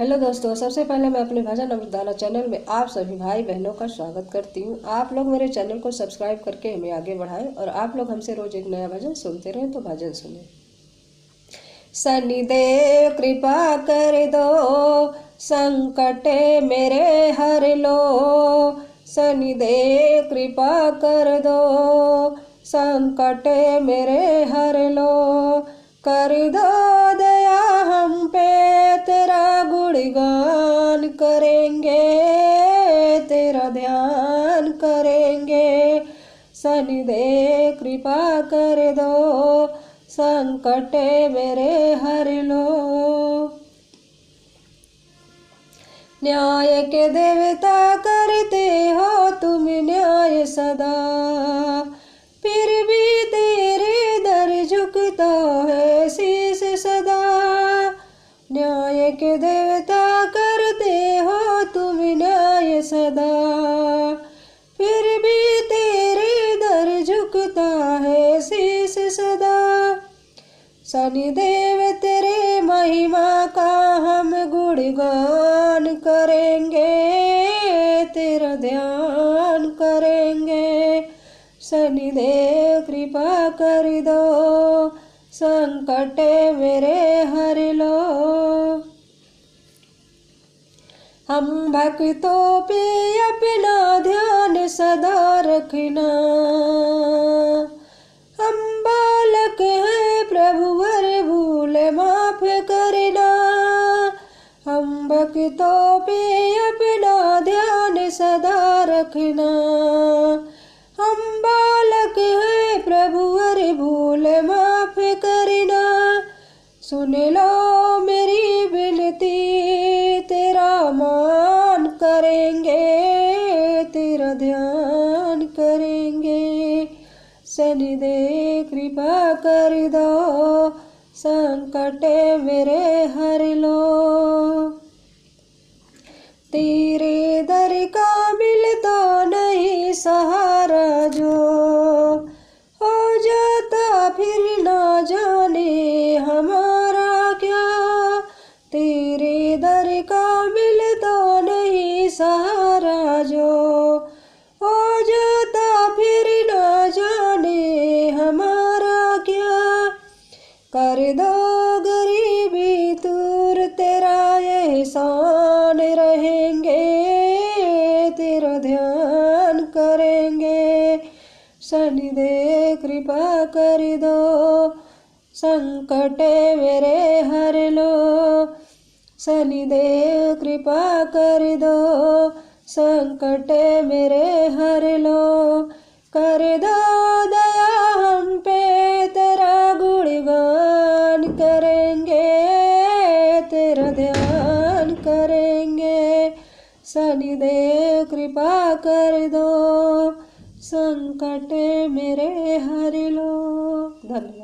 Hello दोस्तों, सबसे पहले मैं अपने भजन अमृतधारा चैनल में आप सभी भाई बहनों का स्वागत करती हूँ। आप लोग मेरे चैनल को सब्सक्राइब करके हमें आगे बढ़ाएं और आप लोग हमसे रोज एक नया भजन सुनते रहें। तो भजन सुने। शनिदेव कृपा कर दो, संकटे मेरे हर लो। शनिदेव कृपा कर दो, संकटे मेरे हर लो। कर दो दया हम पे, तेरा गुणगान करेंगे, तेरा ध्यान करेंगे। शनिदेव कृपा कर दो, संकटे मेरे हर लो। न्याय के देवता करते हो तुम न्याय सदा, फिर भी तेरे दर झुकता है शीश सदा। न्याय के देवता करते हो तुम न्याय सदा, फिर भी तेरे दर झुकता है शीश सदा। शनिदेव तेरे महिमा का हम गुणगान करेंगे, तेरा ध्यान करेंगे। शनिदेव कृपा कर दो, संकटे मेरे हर लो। हम भक्तों पे अपना ध्यान सदा रखना, हम बालक हैं प्रभु वर भूल माफ करना। हम भक्तों पे अपना ध्यान सदा रखना, हम बालक हैं प्रभु वर भूल माफ करना। सुन लो मेरी विनती, तेरा मान करेंगे, तेरा ध्यान करेंगे। शनिदेव कृपा कर दो, संकटे मेरे हर लो। तेरे दर का मिलता नहीं सहारा जो, हो जाता फिर ना जाने हमारा क्या। तेरे दर का मिलता नहीं सहारा जो, हो जाता फिर ना जाने हमारा क्या। कर दो गरीबी दूर, तेरा एहसान रहेंगे, तेरा ध्यान करेंगे। शनिदेव कृपा कर दो, संकटे मेरे हर लो। शनिदेव कृपा कर दो, संकटे मेरे हर लो। कर दो दया हम पे, तेरा गुणगान करेंगे, तेरा ध्यान करेंगे। शनिदेव कृपा कर दो, संकटे मेरे हर लो। धन्यवाद।